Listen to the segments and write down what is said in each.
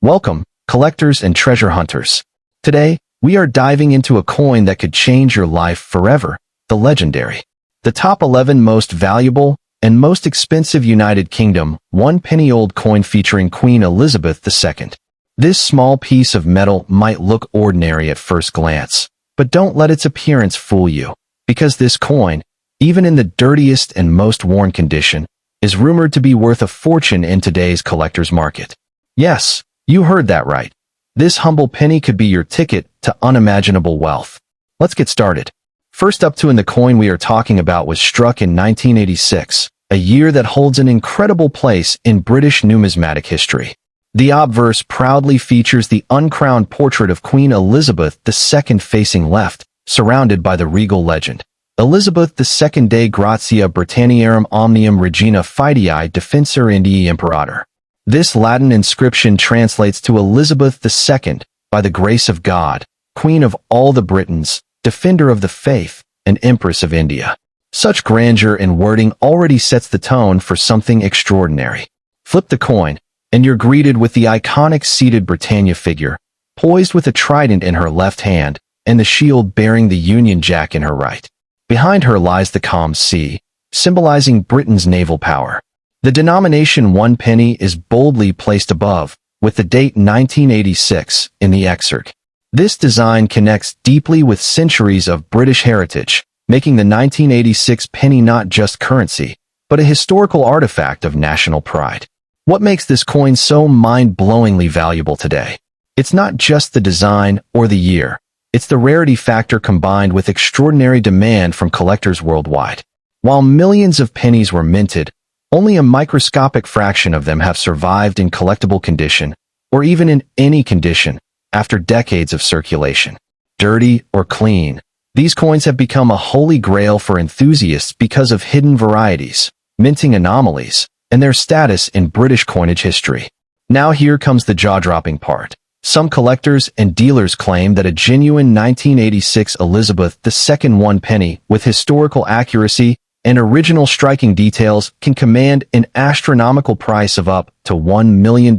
Welcome, collectors and treasure hunters. Today, we are diving into a coin that could change your life forever, the legendary. The top 11 most valuable and most expensive United Kingdom 1 penny old coin featuring Queen Elizabeth II. This small piece of metal might look ordinary at first glance, but don't let its appearance fool you, because this coin, even in the dirtiest and most worn condition, is rumored to be worth a fortune in today's collector's market. Yes, you heard that right. This humble penny could be your ticket to unimaginable wealth. Let's get started. First up in the coin we are talking about was struck in 1986, a year that holds an incredible place in British numismatic history. The obverse proudly features the uncrowned portrait of Queen Elizabeth II facing left, surrounded by the regal legend, Elizabeth II Dei Gratia Britanniarum Omnium Regina Fidei Defensor Indiae Imperator. This Latin inscription translates to Elizabeth II, by the grace of God, Queen of all the Britons, Defender of the Faith, and Empress of India. Such grandeur and wording already sets the tone for something extraordinary. Flip the coin, and you're greeted with the iconic seated Britannia figure, poised with a trident in her left hand, and the shield bearing the Union Jack in her right. Behind her lies the calm sea, symbolizing Britain's naval power. The denomination 1 penny is boldly placed above, with the date 1986 in the exarch. This design connects deeply with centuries of British heritage, making the 1986 penny not just currency, but a historical artifact of national pride. What makes this coin so mind-blowingly valuable today? It's not just the design or the year. It's the rarity factor combined with extraordinary demand from collectors worldwide. While millions of pennies were minted, only a microscopic fraction of them have survived in collectible condition, or even in any condition, after decades of circulation. Dirty or clean, these coins have become a holy grail for enthusiasts because of hidden varieties, minting anomalies, and their status in British coinage history. Now here comes the jaw-dropping part. Some collectors and dealers claim that a genuine 1986 Elizabeth II 1 penny with historical accuracy and original striking details can command an astronomical price of up to $1 million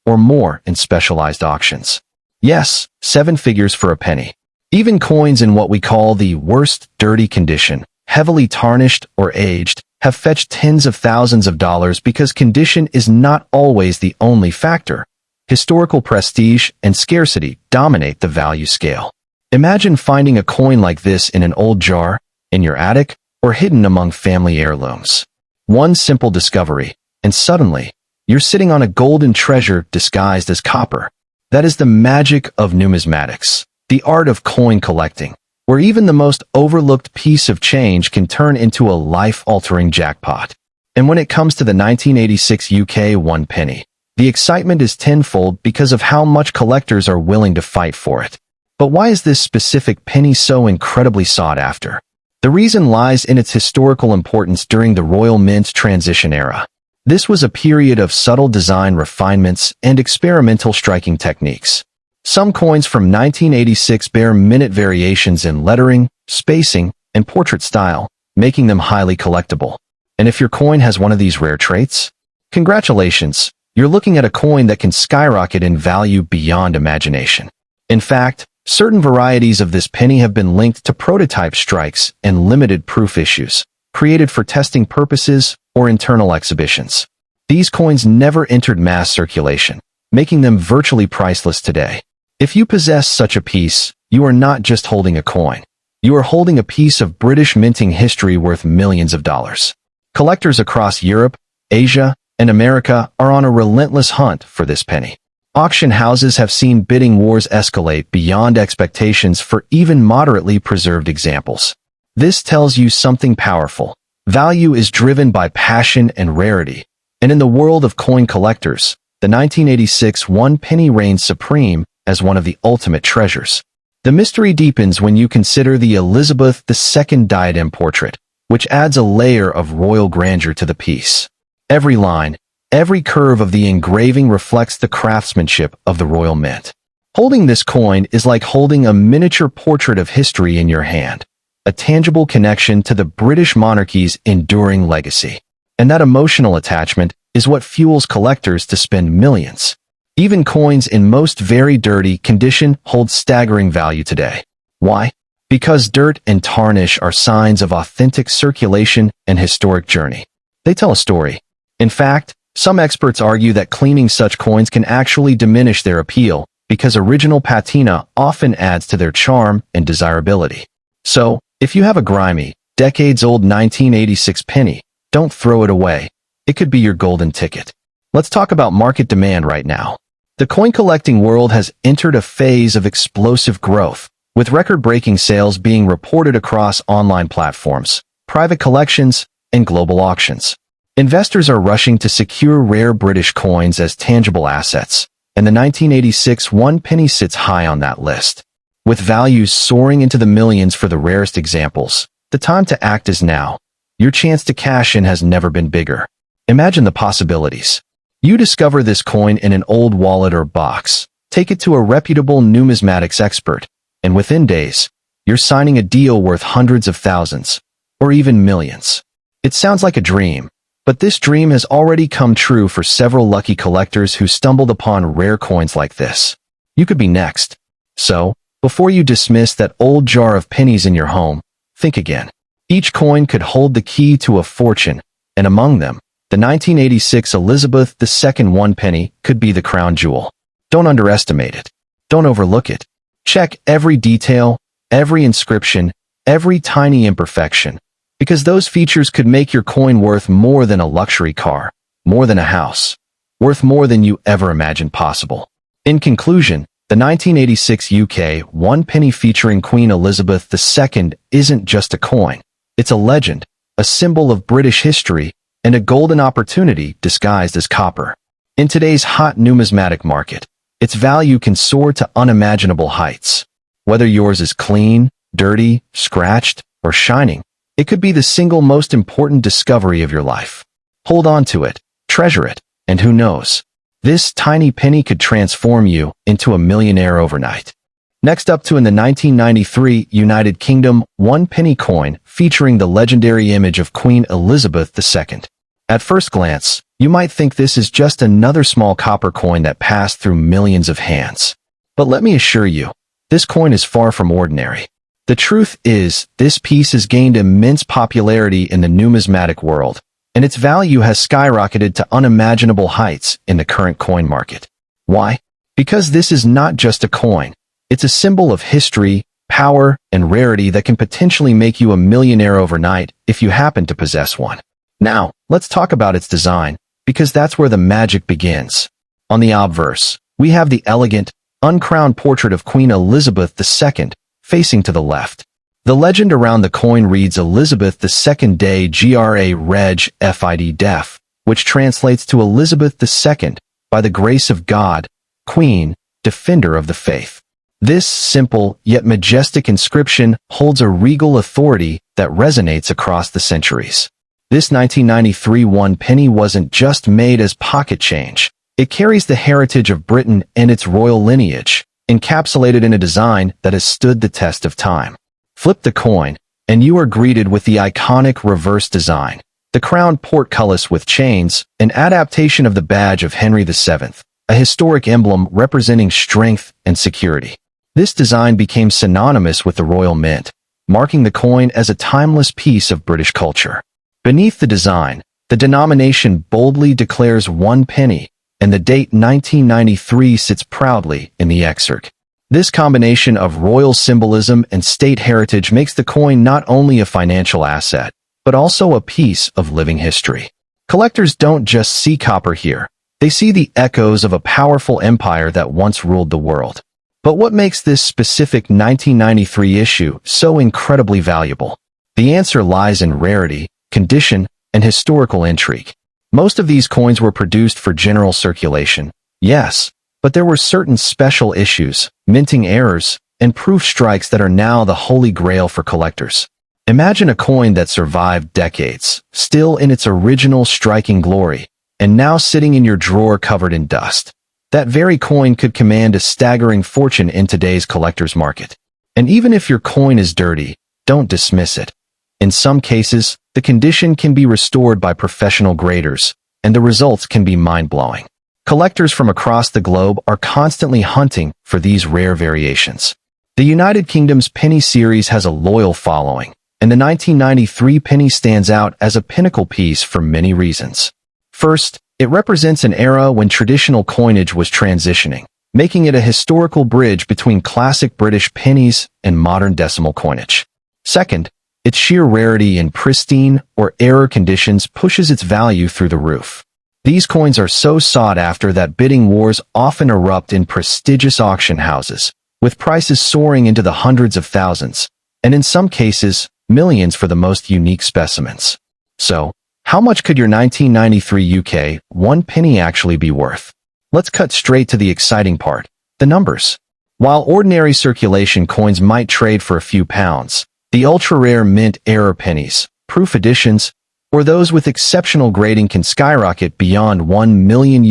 or more in specialized auctions. Yes, 7 figures for a penny. Even coins in what we call the worst dirty condition, heavily tarnished or aged, have fetched tens of thousands of dollars because condition is not always the only factor. Historical prestige and scarcity dominate the value scale. Imagine finding a coin like this in an old jar, in your attic, or hidden among family heirlooms. One simple discovery, and suddenly, you're sitting on a golden treasure disguised as copper. That is the magic of numismatics, the art of coin collecting, where even the most overlooked piece of change can turn into a life-altering jackpot. And when it comes to the 1986 UK 1 penny, the excitement is tenfold because of how much collectors are willing to fight for it. But why is this specific penny so incredibly sought after? The reason lies in its historical importance during the Royal Mint transition era. This was a period of subtle design refinements and experimental striking techniques. Some coins from 1986 bear minute variations in lettering, spacing, and portrait style, making them highly collectible. And if your coin has one of these rare traits, congratulations, you're looking at a coin that can skyrocket in value beyond imagination. In fact, certain varieties of this penny have been linked to prototype strikes and limited proof issues, created for testing purposes or internal exhibitions. These coins never entered mass circulation, making them virtually priceless today. If you possess such a piece, you are not just holding a coin. You are holding a piece of British minting history worth millions of dollars. Collectors across Europe, Asia, and America are on a relentless hunt for this penny. Auction houses have seen bidding wars escalate beyond expectations for even moderately preserved examples. This tells you something powerful. Value is driven by passion and rarity, and in the world of coin collectors, the 1986 1 penny reigns supreme as one of the ultimate treasures. The mystery deepens when you consider the Elizabeth II diadem portrait, which adds a layer of royal grandeur to the piece. Every line, every curve of the engraving reflects the craftsmanship of the Royal Mint. Holding this coin is like holding a miniature portrait of history in your hand, a tangible connection to the British monarchy's enduring legacy. And that emotional attachment is what fuels collectors to spend millions. Even coins in most very dirty condition hold staggering value today. Why? Because dirt and tarnish are signs of authentic circulation and historic journey. They tell a story. In fact, some experts argue that cleaning such coins can actually diminish their appeal because original patina often adds to their charm and desirability. So, if you have a grimy, decades-old 1986 penny, don't throw it away. It could be your golden ticket. Let's talk about market demand right now. The coin collecting world has entered a phase of explosive growth, with record-breaking sales being reported across online platforms, private collections, and global auctions. Investors are rushing to secure rare British coins as tangible assets, and the 1986 one penny sits high on that list. With values soaring into the millions for the rarest examples, the time to act is now. Your chance to cash in has never been bigger. Imagine the possibilities. You discover this coin in an old wallet or box, take it to a reputable numismatics expert, and within days, you're signing a deal worth hundreds of thousands, or even millions. It sounds like a dream, but this dream has already come true for several lucky collectors who stumbled upon rare coins like this. You could be next. So, before you dismiss that old jar of pennies in your home, think again. Each coin could hold the key to a fortune, and among them, the 1986 Elizabeth II one penny could be the crown jewel. Don't underestimate it. Don't overlook it. Check every detail, every inscription, every tiny imperfection, because those features could make your coin worth more than a luxury car, more than a house, worth more than you ever imagined possible. In conclusion, the 1986 UK one penny featuring Queen Elizabeth II isn't just a coin. It's a legend, a symbol of British history, and a golden opportunity disguised as copper. In today's hot numismatic market, its value can soar to unimaginable heights. Whether yours is clean, dirty, scratched, or shining, it could be the single most important discovery of your life. Hold on to it, treasure it, and who knows? This tiny penny could transform you into a millionaire overnight. Next up in the 1993 United Kingdom one penny coin featuring the legendary image of Queen Elizabeth II. At first glance, you might think this is just another small copper coin that passed through millions of hands. But let me assure you, this coin is far from ordinary. The truth is, this piece has gained immense popularity in the numismatic world, and its value has skyrocketed to unimaginable heights in the current coin market. Why? Because this is not just a coin. It's a symbol of history, power, and rarity that can potentially make you a millionaire overnight if you happen to possess one. Now, let's talk about its design, because that's where the magic begins. On the obverse, we have the elegant, uncrowned portrait of Queen Elizabeth II, facing to the left. The legend around the coin reads Elizabeth II Day Gra Reg Fid Def, which translates to Elizabeth II, by the grace of God, Queen, Defender of the Faith. This simple yet majestic inscription holds a regal authority that resonates across the centuries. This 1993 one penny wasn't just made as pocket change. It carries the heritage of Britain and its royal lineage, encapsulated in a design that has stood the test of time. Flip the coin, and you are greeted with the iconic reverse design, the crowned portcullis with chains, an adaptation of the badge of Henry VII, a historic emblem representing strength and security. This design became synonymous with the royal mint, marking the coin as a timeless piece of British culture. Beneath the design, the denomination boldly declares one penny, and the date 1993 sits proudly in the exarch. This combination of royal symbolism and state heritage makes the coin not only a financial asset, but also a piece of living history. Collectors don't just see copper here. They see the echoes of a powerful empire that once ruled the world. But what makes this specific 1993 issue so incredibly valuable? The answer lies in rarity, condition, and historical intrigue. Most of these coins were produced for general circulation, yes, but there were certain special issues, minting errors, and proof strikes that are now the holy grail for collectors. Imagine a coin that survived decades, still in its original striking glory, and now sitting in your drawer covered in dust. That very coin could command a staggering fortune in today's collector's market. And even if your coin is dirty, don't dismiss it. In some cases, the condition can be restored by professional graders, and the results can be mind-blowing. Collectors from across the globe are constantly hunting for these rare variations. The United Kingdom's penny series has a loyal following, and the 1993 penny stands out as a pinnacle piece for many reasons. First, it represents an era when traditional coinage was transitioning, making it a historical bridge between classic British pennies and modern decimal coinage. Second, its sheer rarity in pristine or error conditions pushes its value through the roof. These coins are so sought after that bidding wars often erupt in prestigious auction houses, with prices soaring into the hundreds of thousands, and in some cases, millions for the most unique specimens. So, how much could your 1993 UK 1 penny actually be worth? Let's cut straight to the exciting part, the numbers. While ordinary circulation coins might trade for a few pounds, the ultra-rare mint error pennies, proof editions, or those with exceptional grading can skyrocket beyond $1 million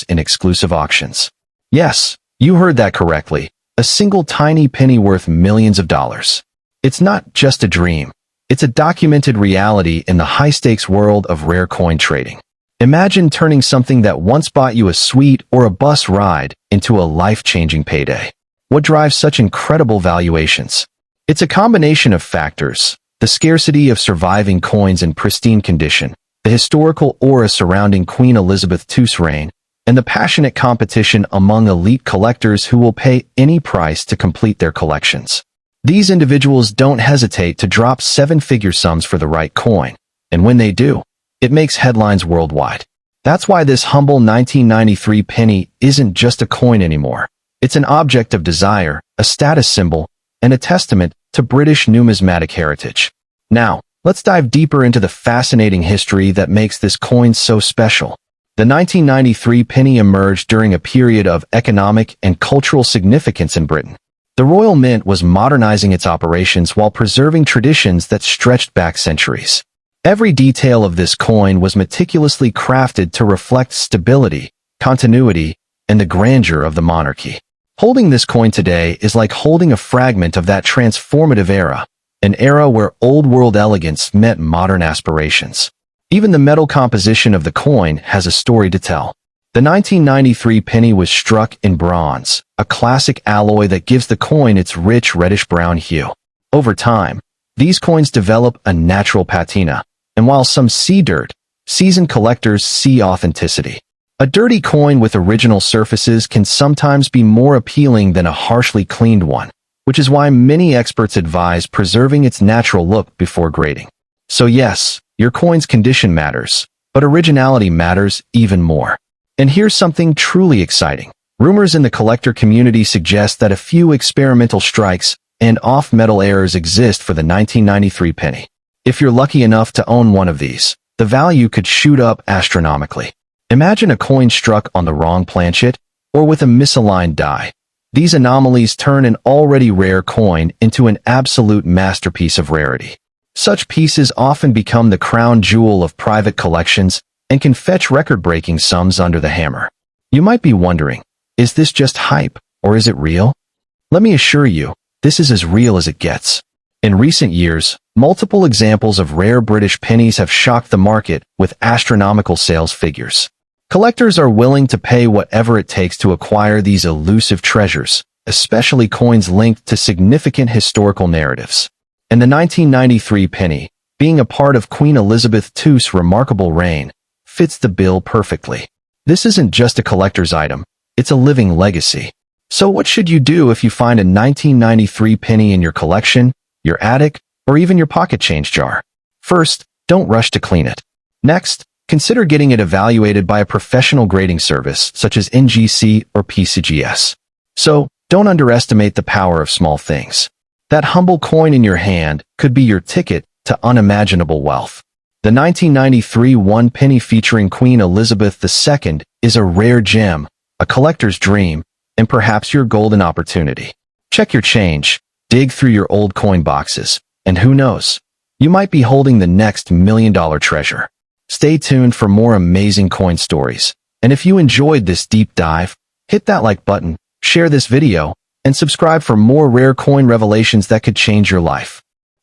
in exclusive auctions. Yes, you heard that correctly. A single tiny penny worth millions of dollars. It's not just a dream. It's a documented reality in the high-stakes world of rare coin trading. Imagine turning something that once bought you a suite or a bus ride into a life-changing payday. What drives such incredible valuations? It's a combination of factors: the scarcity of surviving coins in pristine condition, the historical aura surrounding Queen Elizabeth II's reign, and the passionate competition among elite collectors who will pay any price to complete their collections. These individuals don't hesitate to drop seven-figure sums for the right coin, and when they do, it makes headlines worldwide. That's why this humble 1993 penny isn't just a coin anymore. It's an object of desire, a status symbol, and a testament to British numismatic heritage. Now, let's dive deeper into the fascinating history that makes this coin so special. The 1993 penny emerged during a period of economic and cultural significance in Britain. The Royal Mint was modernizing its operations while preserving traditions that stretched back centuries. Every detail of this coin was meticulously crafted to reflect stability, continuity, and the grandeur of the monarchy. Holding this coin today is like holding a fragment of that transformative era, an era where old-world elegance met modern aspirations. Even the metal composition of the coin has a story to tell. The 1993 penny was struck in bronze, a classic alloy that gives the coin its rich reddish-brown hue. Over time, these coins develop a natural patina, and while some see dirt, seasoned collectors see authenticity. A dirty coin with original surfaces can sometimes be more appealing than a harshly cleaned one, which is why many experts advise preserving its natural look before grading. So yes, your coin's condition matters, but originality matters even more. And here's something truly exciting. Rumors in the collector community suggest that a few experimental strikes and off-metal errors exist for the 1993 penny. If you're lucky enough to own one of these, the value could shoot up astronomically. Imagine a coin struck on the wrong planchet or with a misaligned die. These anomalies turn an already rare coin into an absolute masterpiece of rarity. Such pieces often become the crown jewel of private collections and can fetch record-breaking sums under the hammer. You might be wondering, is this just hype, or is it real? Let me assure you, this is as real as it gets. In recent years, multiple examples of rare British pennies have shocked the market with astronomical sales figures. Collectors are willing to pay whatever it takes to acquire these elusive treasures, especially coins linked to significant historical narratives. And the 1993 penny, being a part of Queen Elizabeth II's remarkable reign, fits the bill perfectly. This isn't just a collector's item, it's a living legacy. So what should you do if you find a 1993 penny in your collection, your attic, or even your pocket change jar? First, don't rush to clean it. Next, consider getting it evaluated by a professional grading service such as NGC or PCGS. So, don't underestimate the power of small things. That humble coin in your hand could be your ticket to unimaginable wealth. The 1993 1 penny featuring Queen Elizabeth II is a rare gem, a collector's dream, and perhaps your golden opportunity. Check your change, dig through your old coin boxes, and who knows, you might be holding the next million-dollar treasure. Stay tuned for more amazing coin stories, and if you enjoyed this deep dive, hit that like button, share this video, and subscribe for more rare coin revelations that could change your life.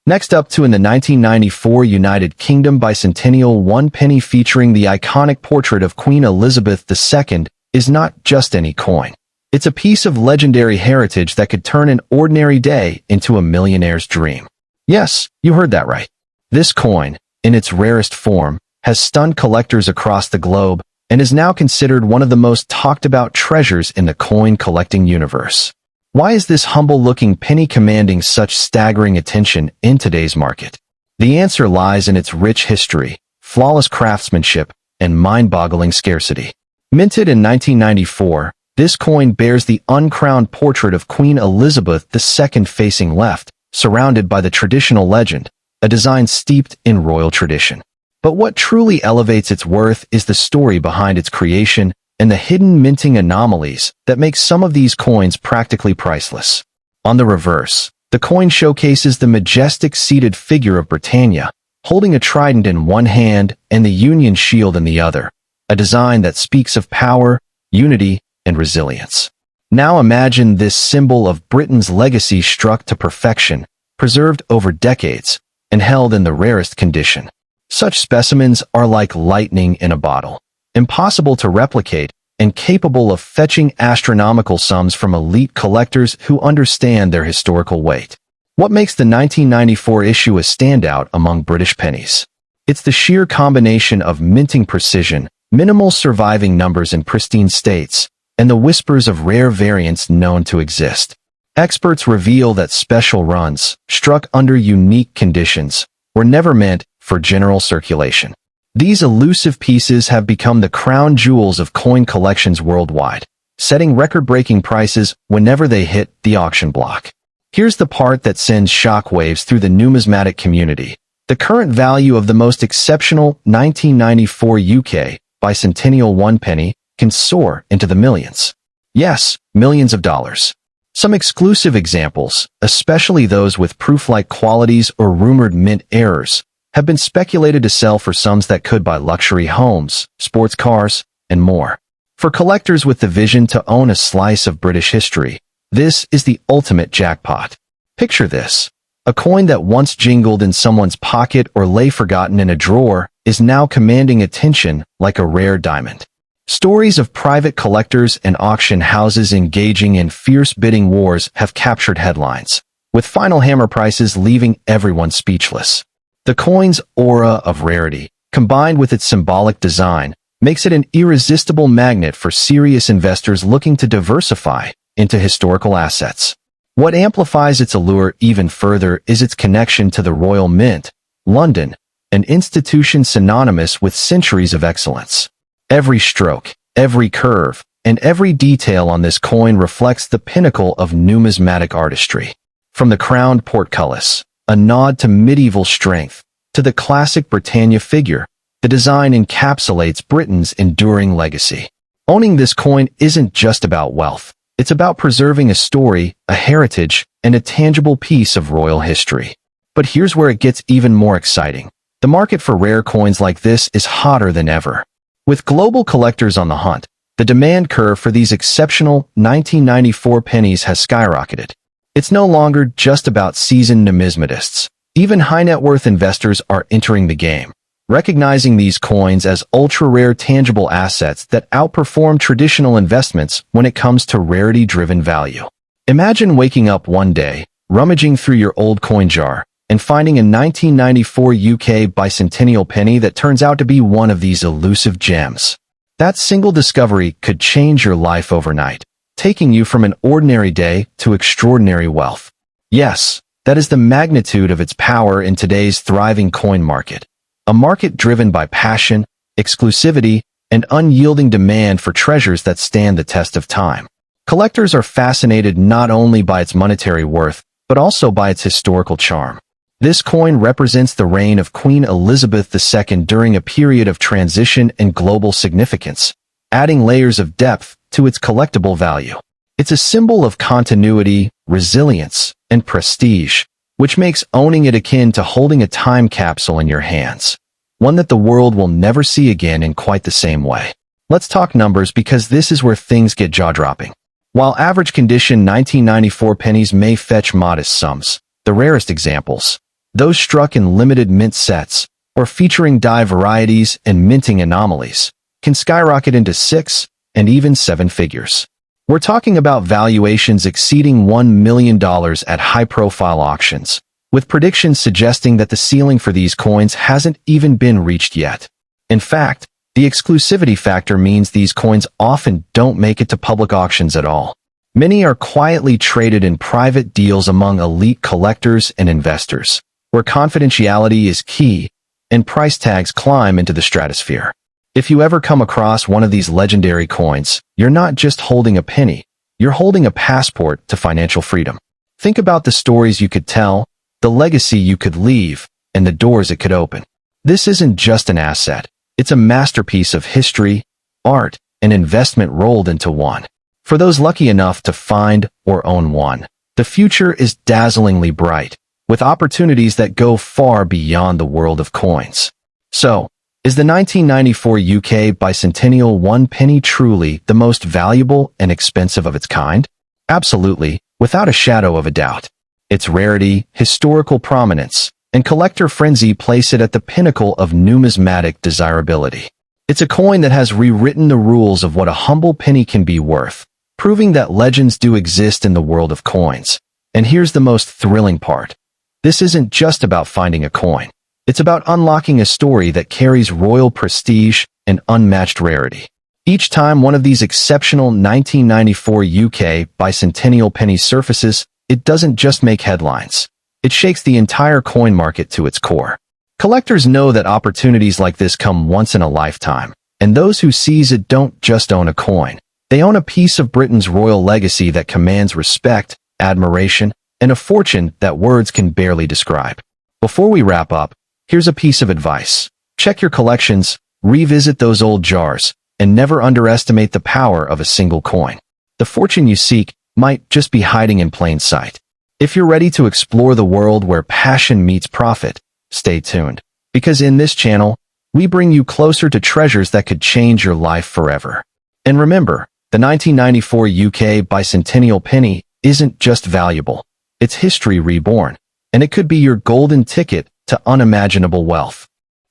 Next up to in the 1994 United Kingdom bicentennial 1 penny featuring the iconic portrait of Queen Elizabeth II is not just any coin. It's a piece of legendary heritage that could turn an ordinary day into a millionaire's dream. Yes, you heard that right. This coin, in its rarest form, has stunned collectors across the globe and is now considered one of the most talked about treasures in the coin collecting universe. Why is this humble-looking penny commanding such staggering attention in today's market? The answer lies in its rich history, flawless craftsmanship, and mind-boggling scarcity. Minted in 1994, this coin bears the uncrowned portrait of Queen Elizabeth II facing left, surrounded by the traditional legend, a design steeped in royal tradition. But what truly elevates its worth is the story behind its creation and the hidden minting anomalies that make some of these coins practically priceless. On the reverse, the coin showcases the majestic seated figure of Britannia, holding a trident in one hand and the Union shield in the other, a design that speaks of power, unity, and resilience. Now imagine this symbol of Britain's legacy struck to perfection, preserved over decades, and held in the rarest condition. Such specimens are like lightning in a bottle, impossible to replicate, and capable of fetching astronomical sums from elite collectors who understand their historical weight. What makes the 1994 issue a standout among British pennies? It's the sheer combination of minting precision, minimal surviving numbers in pristine states, and the whispers of rare variants known to exist. Experts reveal that special runs, struck under unique conditions, were never meant for general circulation. These elusive pieces have become the crown jewels of coin collections worldwide, setting record-breaking prices whenever they hit the auction block. Here's the part that sends shockwaves through the numismatic community. The current value of the most exceptional 1994 UK bicentennial 1 penny can soar into the millions. Yes, millions of dollars. Some exclusive examples, especially those with proof-like qualities or rumored mint errors, have been speculated to sell for sums that could buy luxury homes, sports cars, and more. For collectors with the vision to own a slice of British history, this is the ultimate jackpot. Picture this. A coin that once jingled in someone's pocket or lay forgotten in a drawer is now commanding attention like a rare diamond. Stories of private collectors and auction houses engaging in fierce bidding wars have captured headlines, with final hammer prices leaving everyone speechless. The coin's aura of rarity, combined with its symbolic design, makes it an irresistible magnet for serious investors looking to diversify into historical assets. What amplifies its allure even further is its connection to the Royal Mint, London, an institution synonymous with centuries of excellence. Every stroke, every curve, and every detail on this coin reflects the pinnacle of numismatic artistry. From the crowned portcullis, a nod to medieval strength, to the classic Britannia figure, the design encapsulates Britain's enduring legacy. Owning this coin isn't just about wealth. It's about preserving a story, a heritage, and a tangible piece of royal history. But here's where it gets even more exciting. The market for rare coins like this is hotter than ever. With global collectors on the hunt, the demand curve for these exceptional 1994 pennies has skyrocketed. It's no longer just about seasoned numismatists. Even high-net-worth investors are entering the game, recognizing these coins as ultra-rare tangible assets that outperform traditional investments when it comes to rarity-driven value. Imagine waking up one day, rummaging through your old coin jar, and finding a 1994 UK bicentennial penny that turns out to be one of these elusive gems. That single discovery could change your life overnight, taking you from an ordinary day to extraordinary wealth. Yes, that is the magnitude of its power in today's thriving coin market. A market driven by passion, exclusivity, and unyielding demand for treasures that stand the test of time. Collectors are fascinated not only by its monetary worth, but also by its historical charm. This coin represents the reign of Queen Elizabeth II during a period of transition and global significance, adding layers of depth to its collectible value. It's a symbol of continuity, resilience, and prestige, which makes owning it akin to holding a time capsule in your hands, one that the world will never see again in quite the same way. Let's talk numbers because this is where things get jaw-dropping. While average condition 1994 pennies may fetch modest sums, the rarest examples, Those struck in limited mint sets, or featuring die varieties and minting anomalies, can skyrocket into 6 and even 7 figures. We're talking about valuations exceeding $1 million at high-profile auctions, with predictions suggesting that the ceiling for these coins hasn't even been reached yet. In fact, the exclusivity factor means these coins often don't make it to public auctions at all. Many are quietly traded in private deals among elite collectors and investors, where confidentiality is key and price tags climb into the stratosphere. If you ever come across one of these legendary coins, you're not just holding a penny, you're holding a passport to financial freedom. Think about the stories you could tell, the legacy you could leave, and the doors it could open. This isn't just an asset, it's a masterpiece of history, art, and investment rolled into one. For those lucky enough to find or own one, the future is dazzlingly bright, with opportunities that go far beyond the world of coins. So, is the 1994 UK bicentennial 1 penny truly the most valuable and expensive of its kind? Absolutely, without a shadow of a doubt. Its rarity, historical prominence, and collector frenzy place it at the pinnacle of numismatic desirability. It's a coin that has rewritten the rules of what a humble penny can be worth, proving that legends do exist in the world of coins. And here's the most thrilling part. This isn't just about finding a coin. It's about unlocking a story that carries royal prestige and unmatched rarity. Each time one of these exceptional 1994 UK bicentennial pennies surfaces, it doesn't just make headlines. It shakes the entire coin market to its core. Collectors know that opportunities like this come once in a lifetime, and those who seize it don't just own a coin. They own a piece of Britain's royal legacy that commands respect, admiration, and a fortune that words can barely describe. Before we wrap up, here's a piece of advice. Check your collections, revisit those old jars, and never underestimate the power of a single coin. The fortune you seek might just be hiding in plain sight. If you're ready to explore the world where passion meets profit, stay tuned. Because in this channel, we bring you closer to treasures that could change your life forever. And remember, the 1994 UK bicentennial penny isn't just valuable. It's history reborn, and it could be your golden ticket to unimaginable wealth.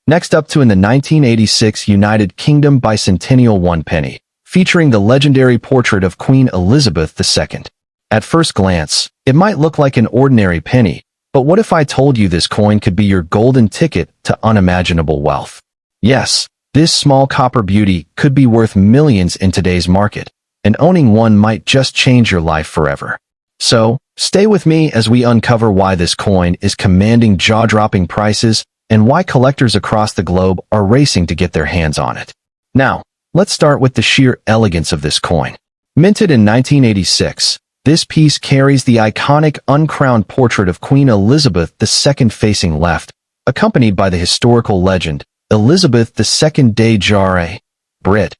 Next up in the 1986 United Kingdom bicentennial 1 penny, featuring the legendary portrait of Queen Elizabeth II. At first glance, it might look like an ordinary penny, but what if I told you this coin could be your golden ticket to unimaginable wealth? Yes, this small copper beauty could be worth millions in today's market, and owning one might just change your life forever. So, stay with me as we uncover why this coin is commanding jaw-dropping prices and why collectors across the globe are racing to get their hands on it. Now, let's start with the sheer elegance of this coin. Minted in 1986, this piece carries the iconic uncrowned portrait of Queen Elizabeth II facing left, accompanied by the historical legend, Elizabeth II de Jare, Brit,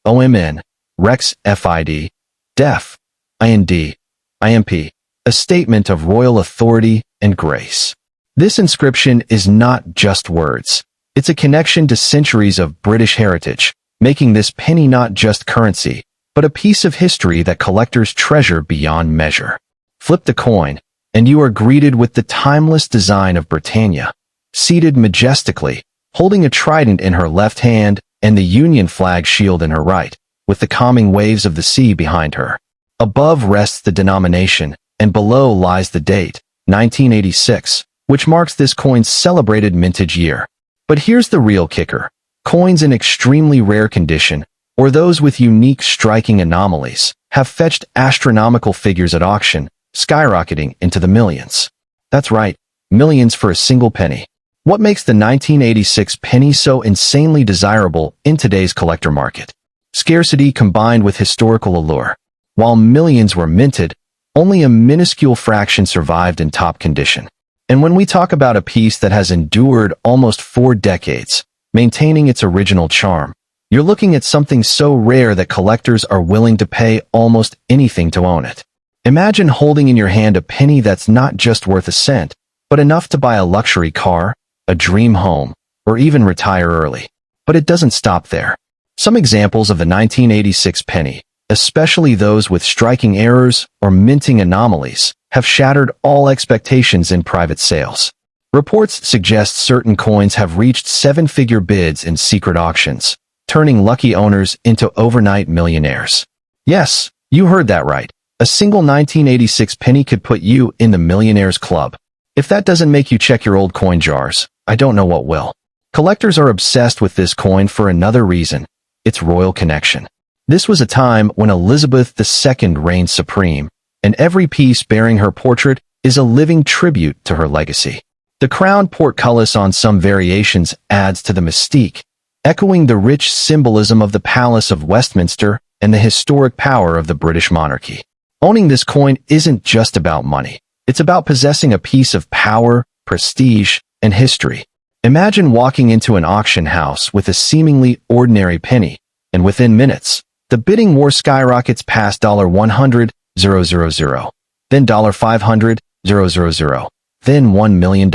OMN, Rex FID, Def, IND, IMP, a statement of royal authority and grace. This inscription is not just words. It's a connection to centuries of British heritage, making this penny not just currency, but a piece of history that collectors treasure beyond measure. Flip the coin, and you are greeted with the timeless design of Britannia, seated majestically, holding a trident in her left hand and the Union flag shield in her right, with the calming waves of the sea behind her. Above rests the denomination, and below lies the date, 1986, which marks this coin's celebrated mintage year. But here's the real kicker. Coins in extremely rare condition, or those with unique striking anomalies, have fetched astronomical figures at auction, skyrocketing into the millions. That's right, millions for a single penny. What makes the 1986 penny so insanely desirable in today's collector market? Scarcity combined with historical allure. While millions were minted, only a minuscule fraction survived in top condition. And when we talk about a piece that has endured almost 4 decades, maintaining its original charm, you're looking at something so rare that collectors are willing to pay almost anything to own it. Imagine holding in your hand a penny that's not just worth a cent, but enough to buy a luxury car, a dream home, or even retire early. But it doesn't stop there. Some examples of the 1986 penny, especially those with striking errors or minting anomalies, have shattered all expectations in private sales. Reports suggest certain coins have reached seven-figure bids in secret auctions, turning lucky owners into overnight millionaires. Yes, you heard that right. A single 1986 penny could put you in the Millionaires Club. If that doesn't make you check your old coin jars, I don't know what will. Collectors are obsessed with this coin for another reason: its royal connection. This was a time when Elizabeth II reigned supreme, and every piece bearing her portrait is a living tribute to her legacy. The crowned portcullis on some variations adds to the mystique, echoing the rich symbolism of the Palace of Westminster and the historic power of the British monarchy. Owning this coin isn't just about money. It's about possessing a piece of power, prestige, and history. Imagine walking into an auction house with a seemingly ordinary penny, and within minutes, the bidding war skyrockets past $100,000, then $500,000, then $1 million.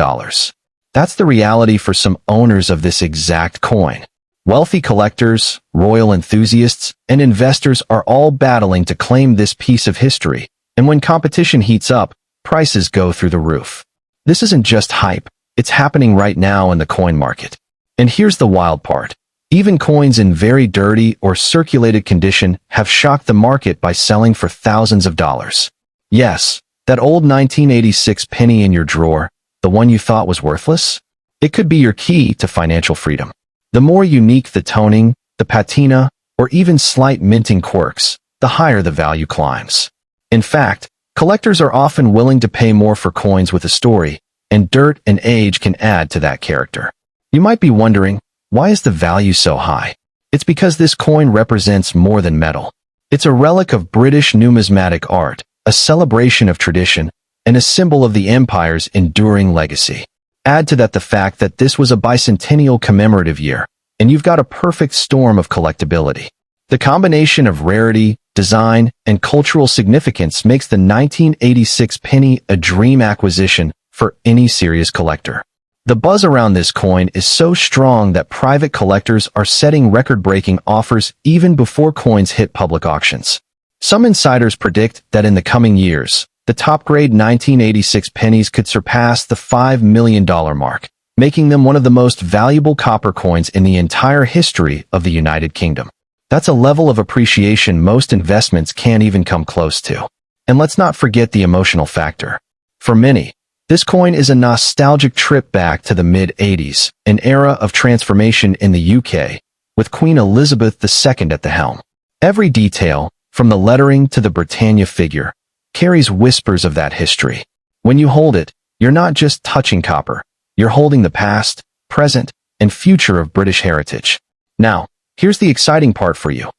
That's the reality for some owners of this exact coin. Wealthy collectors, royal enthusiasts, and investors are all battling to claim this piece of history, and when competition heats up, prices go through the roof. This isn't just hype, it's happening right now in the coin market. And here's the wild part. Even coins in very dirty or circulated condition have shocked the market by selling for thousands of dollars. Yes, that old 1986 penny in your drawer, the one you thought was worthless? It could be your key to financial freedom. The more unique the toning, the patina, or even slight minting quirks, the higher the value climbs. In fact, collectors are often willing to pay more for coins with a story, and dirt and age can add to that character. You might be wondering, why is the value so high? It's because this coin represents more than metal. It's a relic of British numismatic art, a celebration of tradition, and a symbol of the empire's enduring legacy. Add to that the fact that this was a bicentennial commemorative year, and you've got a perfect storm of collectability. The combination of rarity, design, and cultural significance makes the 1986 penny a dream acquisition for any serious collector. The buzz around this coin is so strong that private collectors are setting record-breaking offers even before coins hit public auctions. Some insiders predict that in the coming years, the top-grade 1986 pennies could surpass the $5 million mark, making them one of the most valuable copper coins in the entire history of the United Kingdom. That's a level of appreciation most investments can't even come close to. And let's not forget the emotional factor. For many, this coin is a nostalgic trip back to the mid-80s, an era of transformation in the UK, with Queen Elizabeth II at the helm. Every detail, from the lettering to the Britannia figure, carries whispers of that history. When you hold it, you're not just touching copper, you're holding the past, present, and future of British heritage. Now, here's the exciting part for you.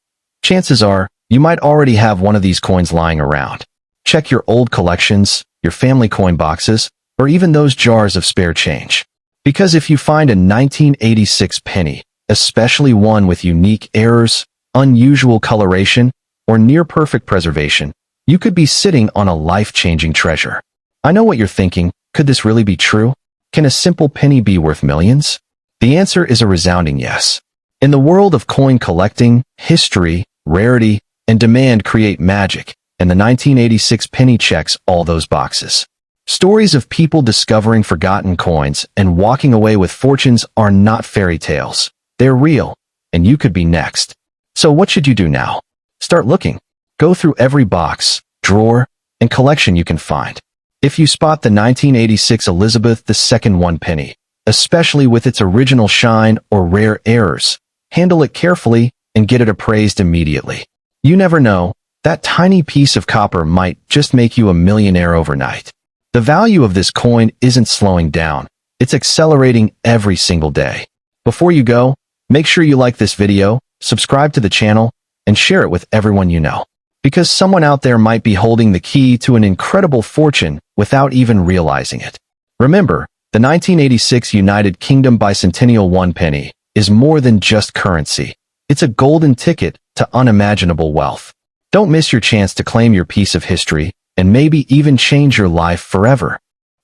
Chances are, you might already have one of these coins lying around. Check your old collections, your family coin boxes, or even those jars of spare change. Because if you find a 1986 penny, especially one with unique errors, unusual coloration, or near-perfect preservation, you could be sitting on a life-changing treasure. I know what you're thinking. Could this really be true? Can a simple penny be worth millions? The answer is a resounding yes. In the world of coin collecting, history, rarity, and demand create magic, and the 1986 penny checks all those boxes. Stories of people discovering forgotten coins and walking away with fortunes are not fairy tales. They're real, and you could be next. So what should you do now? Start looking. Go through every box, drawer, and collection you can find. If you spot the 1986 Elizabeth II one penny, especially with its original shine or rare errors, handle it carefully and get it appraised immediately. You never know, that tiny piece of copper might just make you a millionaire overnight. The value of this coin isn't slowing down, it's accelerating every single day. Before you go, make sure you like this video, subscribe to the channel, and share it with everyone you know. Because someone out there might be holding the key to an incredible fortune without even realizing it. Remember, the 1986 United Kingdom bicentennial one penny is more than just currency. It's a golden ticket to unimaginable wealth. Don't miss your chance to claim your piece of history and maybe even change your life forever.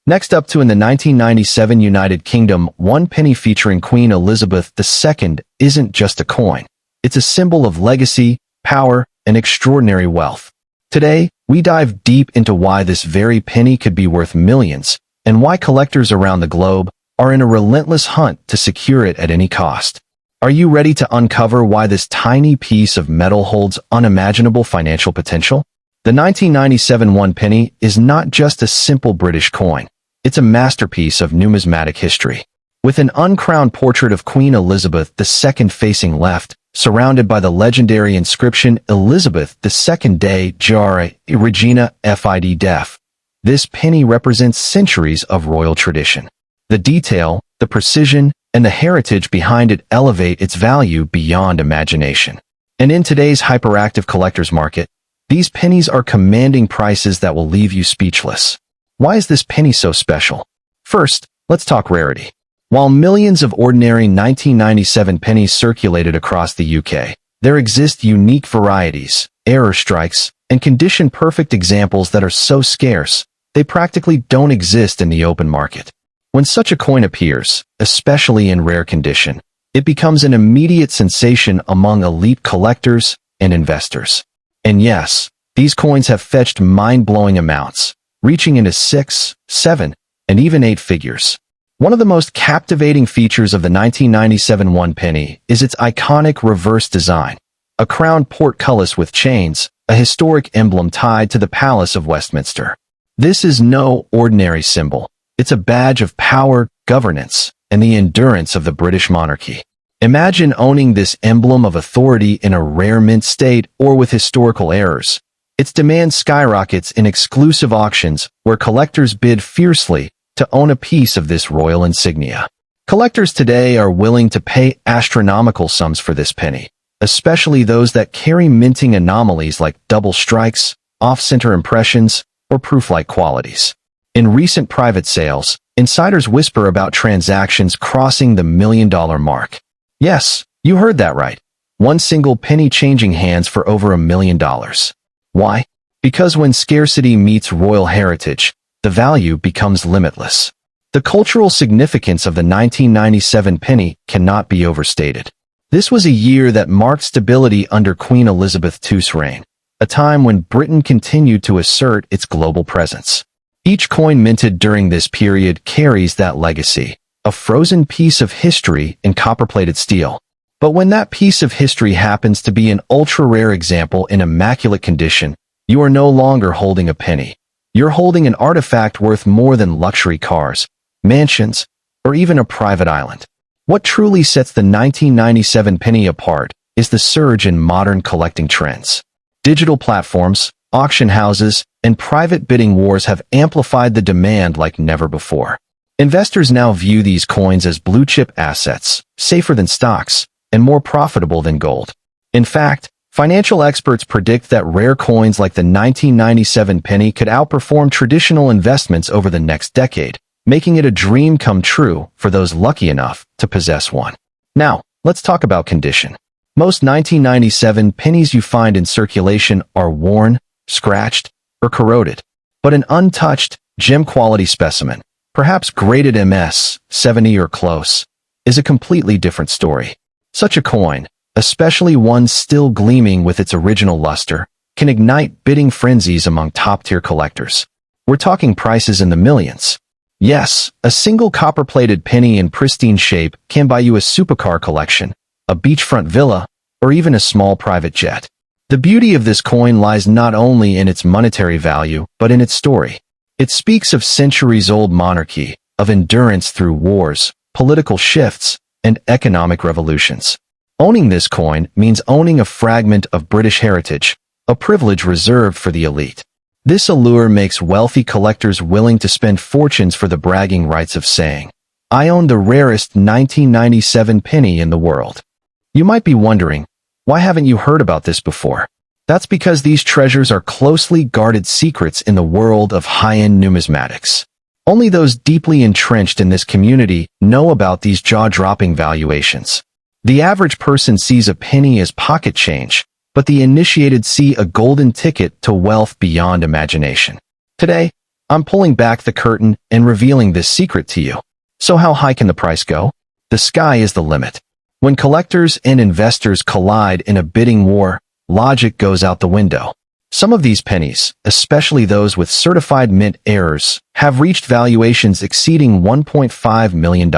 Next up in the 1997 United Kingdom, one penny featuring Queen Elizabeth II isn't just a coin. It's a symbol of legacy, power, and extraordinary wealth. Today, we dive deep into why this very penny could be worth millions and why collectors around the globe are in a relentless hunt to secure it at any cost. Are you ready to uncover why this tiny piece of metal holds unimaginable financial potential? The 1997 one penny is not just a simple British coin. It's a masterpiece of numismatic history. With an uncrowned portrait of Queen Elizabeth II facing left, surrounded by the legendary inscription Elizabeth II Dei Regina Fid Def, this penny represents centuries of royal tradition. The detail, the precision, and the heritage behind it elevate its value beyond imagination. And in today's hyperactive collector's market, these pennies are commanding prices that will leave you speechless. Why is this penny so special? First, let's talk rarity. While millions of ordinary 1997 pennies circulated across the UK, there exist unique varieties, error strikes, and condition-perfect examples that are so scarce, they practically don't exist in the open market. When such a coin appears, especially in rare condition, it becomes an immediate sensation among elite collectors and investors. And yes, these coins have fetched mind-blowing amounts, reaching into 6, 7, and even 8 figures. One of the most captivating features of the 1997 one penny is its iconic reverse design, a crowned portcullis with chains, a historic emblem tied to the Palace of Westminster. This is no ordinary symbol. It's a badge of power, governance, and the endurance of the British monarchy. Imagine owning this emblem of authority in a rare mint state or with historical errors. Its demand skyrockets in exclusive auctions where collectors bid fiercely to own a piece of this royal insignia. Collectors today are willing to pay astronomical sums for this penny, especially those that carry minting anomalies like double strikes, off-center impressions, or proof-like qualities. In recent private sales, insiders whisper about transactions crossing the $1 million mark. Yes, you heard that right. One single penny changing hands for over $1 million. Why? Because when scarcity meets royal heritage, the value becomes limitless. The cultural significance of the 1997 penny cannot be overstated. This was a year that marked stability under Queen Elizabeth II's reign, a time when Britain continued to assert its global presence. Each coin minted during this period carries that legacy, a frozen piece of history in copper-plated steel. But when that piece of history happens to be an ultra-rare example in immaculate condition, you are no longer holding a penny. You're holding an artifact worth more than luxury cars, mansions, or even a private island. What truly sets the 1997 penny apart is the surge in modern collecting trends. Digital platforms, auction houses, and private bidding wars have amplified the demand like never before. Investors now view these coins as blue-chip assets, safer than stocks, and more profitable than gold. In fact, financial experts predict that rare coins like the 1997 penny could outperform traditional investments over the next decade, making it a dream come true for those lucky enough to possess one. Now, let's talk about condition. Most 1997 pennies you find in circulation are worn, scratched, or corroded. But an untouched, gem-quality specimen, perhaps graded MS 70 or close, is a completely different story. Such a coin, especially one still gleaming with its original luster, can ignite bidding frenzies among top-tier collectors. We're talking prices in the millions. Yes, a single copper-plated penny in pristine shape can buy you a supercar collection, a beachfront villa, or even a small private jet. The beauty of this coin lies not only in its monetary value, but in its story. It speaks of centuries-old monarchy, of endurance through wars, political shifts, and economic revolutions. Owning this coin means owning a fragment of British heritage, a privilege reserved for the elite. This allure makes wealthy collectors willing to spend fortunes for the bragging rights of saying, "I own the rarest 1997 penny in the world." You might be wondering, why haven't you heard about this before? That's because these treasures are closely guarded secrets in the world of high-end numismatics. Only those deeply entrenched in this community know about these jaw-dropping valuations. The average person sees a penny as pocket change, but the initiated see a golden ticket to wealth beyond imagination. Today, I'm pulling back the curtain and revealing this secret to you. So how high can the price go? The sky is the limit. When collectors and investors collide in a bidding war, logic goes out the window. Some of these pennies, especially those with certified mint errors, have reached valuations exceeding $1.5 million.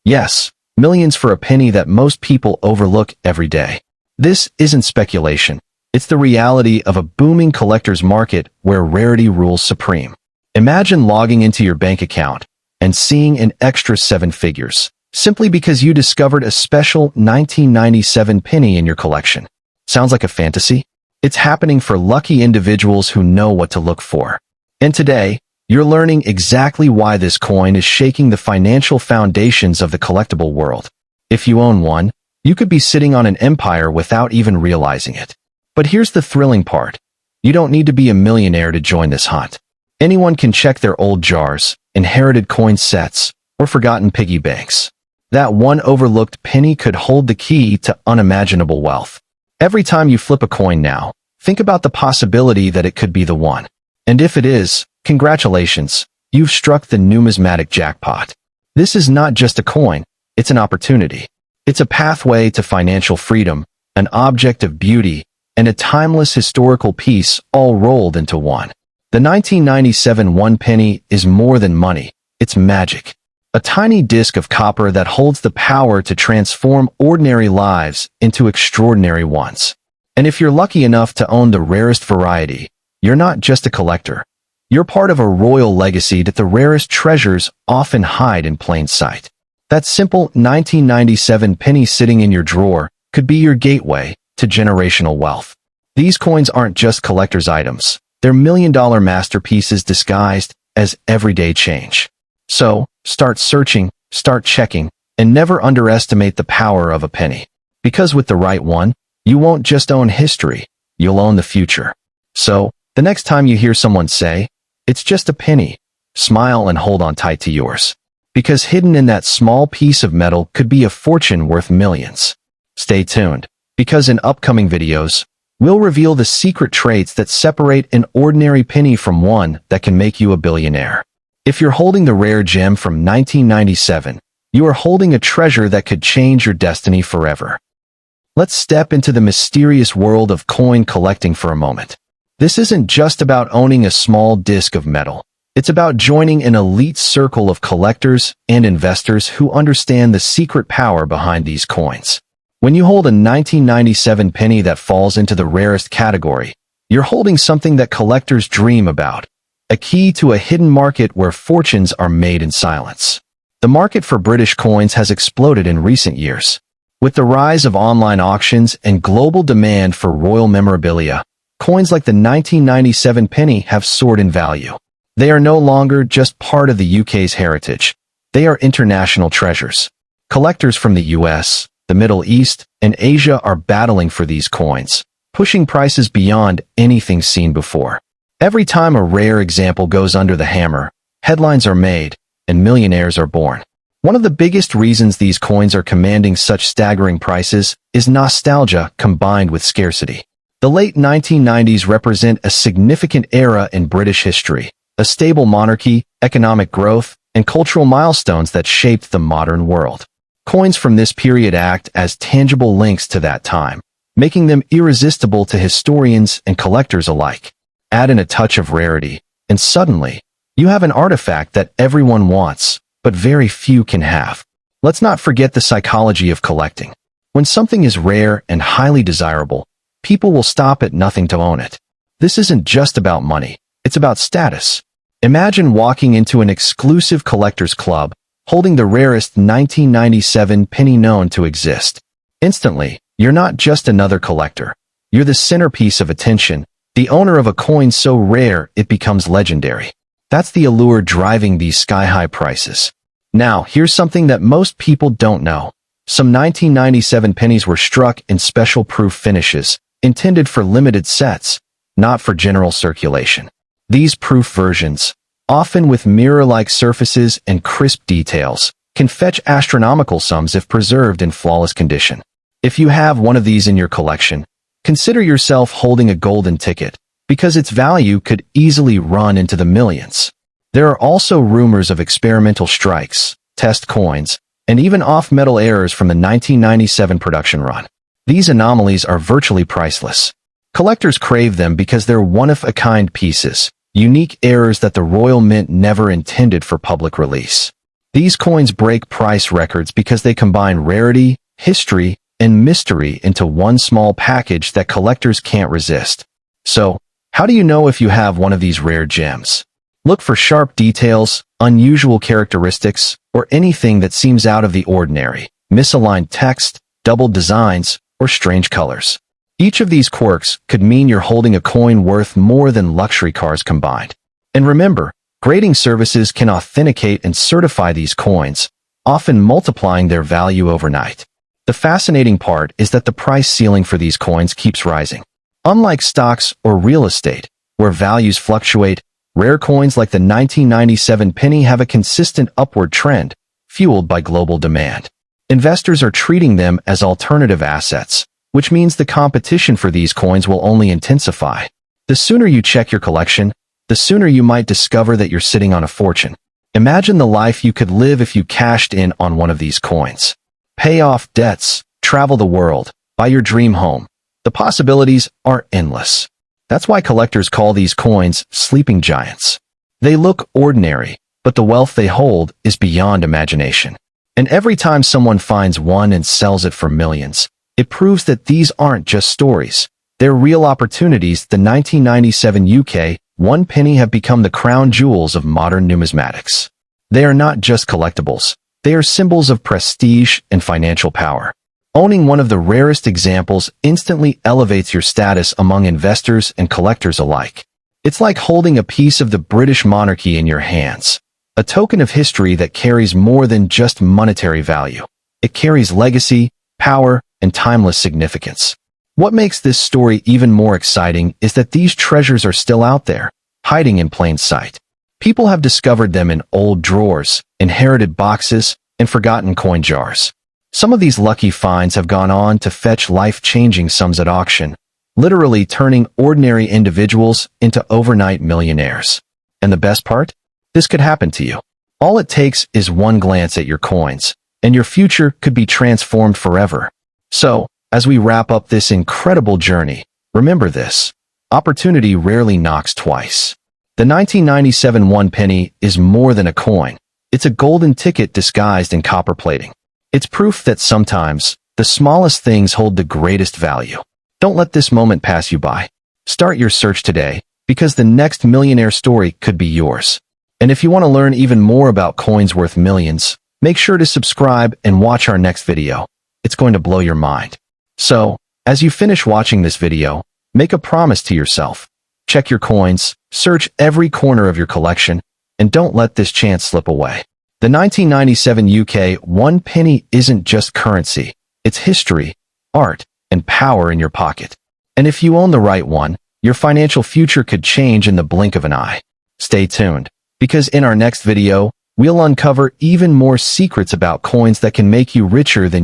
Yes, millions for a penny that most people overlook every day. This isn't speculation. It's the reality of a booming collector's market where rarity rules supreme. Imagine logging into your bank account and seeing an extra 7 figures, simply because you discovered a special 1997 penny in your collection. Sounds like a fantasy? It's happening for lucky individuals who know what to look for. And today, you're learning exactly why this coin is shaking the financial foundations of the collectible world. If you own one, you could be sitting on an empire without even realizing it. But here's the thrilling part. You don't need to be a millionaire to join this hunt. Anyone can check their old jars, inherited coin sets, or forgotten piggy banks. That one overlooked penny could hold the key to unimaginable wealth. Every time you flip a coin now, think about the possibility that it could be the one. And if it is, congratulations, you've struck the numismatic jackpot. This is not just a coin, it's an opportunity. It's a pathway to financial freedom, an object of beauty, and a timeless historical piece all rolled into one. The 1997 one penny is more than money, it's magic. A tiny disc of copper that holds the power to transform ordinary lives into extraordinary ones. And if you're lucky enough to own the rarest variety, you're not just a collector. You're part of a royal legacy that the rarest treasures often hide in plain sight. That simple 1997 penny sitting in your drawer could be your gateway to generational wealth. These coins aren't just collector's items. They're million-dollar masterpieces disguised as everyday change. So, start searching, start checking, and never underestimate the power of a penny. Because with the right one, you won't just own history, you'll own the future. So, the next time you hear someone say, "It's just a penny," smile and hold on tight to yours. Because hidden in that small piece of metal could be a fortune worth millions. Stay tuned, because in upcoming videos, we'll reveal the secret traits that separate an ordinary penny from one that can make you a billionaire. If you're holding the rare gem from 1997, you are holding a treasure that could change your destiny forever. Let's step into the mysterious world of coin collecting for a moment. This isn't just about owning a small disc of metal. It's about joining an elite circle of collectors and investors who understand the secret power behind these coins. When you hold a 1997 penny that falls into the rarest category, you're holding something that collectors dream about. A key to a hidden market where fortunes are made in silence. The market for British coins has exploded in recent years. With the rise of online auctions and global demand for royal memorabilia, coins like the 1997 penny have soared in value. They are no longer just part of the UK's heritage. They are international treasures. Collectors from the US, the Middle East, and Asia are battling for these coins, pushing prices beyond anything seen before. Every time a rare example goes under the hammer, headlines are made, and millionaires are born. One of the biggest reasons these coins are commanding such staggering prices is nostalgia combined with scarcity. The late 1990s represent a significant era in British history, a stable monarchy, economic growth, and cultural milestones that shaped the modern world. Coins from this period act as tangible links to that time, making them irresistible to historians and collectors alike. Add in a touch of rarity, and suddenly, you have an artifact that everyone wants, but very few can have. Let's not forget the psychology of collecting. When something is rare and highly desirable, people will stop at nothing to own it. This isn't just about money, it's about status. Imagine walking into an exclusive collector's club, holding the rarest 1997 penny known to exist. Instantly, you're not just another collector. You're the centerpiece of attention, the owner of a coin so rare it becomes legendary. That's the allure driving these sky-high prices. Now, here's something that most people don't know. Some 1997 pennies were struck in special proof finishes, intended for limited sets, not for general circulation. These proof versions, often with mirror-like surfaces and crisp details, can fetch astronomical sums if preserved in flawless condition. If you have one of these in your collection, consider yourself holding a golden ticket, because its value could easily run into the millions. There are also rumors of experimental strikes, test coins, and even off-metal errors from the 1997 production run. These anomalies are virtually priceless. Collectors crave them because they're one-of-a-kind pieces, unique errors that the Royal Mint never intended for public release. These coins break price records because they combine rarity, history, and mystery into one small package that collectors can't resist. So, how do you know if you have one of these rare gems? Look for sharp details, unusual characteristics, or anything that seems out of the ordinary, misaligned text, double designs, or strange colors. Each of these quirks could mean you're holding a coin worth more than luxury cars combined. And remember, grading services can authenticate and certify these coins, often multiplying their value overnight. The fascinating part is that the price ceiling for these coins keeps rising. Unlike stocks or real estate, where values fluctuate, rare coins like the 1997 penny have a consistent upward trend, fueled by global demand. Investors are treating them as alternative assets, which means the competition for these coins will only intensify. The sooner you check your collection, the sooner you might discover that you're sitting on a fortune. Imagine the life you could live if you cashed in on one of these coins. Pay off debts, travel the world, buy your dream home. The possibilities are endless. That's why collectors call these coins sleeping giants. They look ordinary, but the wealth they hold is beyond imagination. And every time someone finds one and sells it for millions, it proves that these aren't just stories. They're real opportunities. The 1997 UK 1 penny have become the crown jewels of modern numismatics. They are not just collectibles. They are symbols of prestige and financial power. Owning one of the rarest examples instantly elevates your status among investors and collectors alike. It's like holding a piece of the British monarchy in your hands, a token of history that carries more than just monetary value. It carries legacy, power, and timeless significance. What makes this story even more exciting is that these treasures are still out there, hiding in plain sight. People have discovered them in old drawers, inherited boxes, and forgotten coin jars. Some of these lucky finds have gone on to fetch life-changing sums at auction, literally turning ordinary individuals into overnight millionaires. And the best part? This could happen to you. All it takes is one glance at your coins, and your future could be transformed forever. So, as we wrap up this incredible journey, remember this: opportunity rarely knocks twice. The 1997 1 penny is more than a coin. It's a golden ticket disguised in copper plating. It's proof that sometimes the smallest things hold the greatest value. Don't let this moment pass you by. Start your search today, because the next millionaire story could be yours. And if you want to learn even more about coins worth millions, make sure to subscribe and watch our next video. It's going to blow your mind. So, as you finish watching this video, make a promise to yourself. Check your coins, search every corner of your collection, and don't let this chance slip away. The 1997 UK 1 penny isn't just currency. It's history, art, and power in your pocket. And if you own the right one, your financial future could change in the blink of an eye. Stay tuned, because in our next video, we'll uncover even more secrets about coins that can make you richer than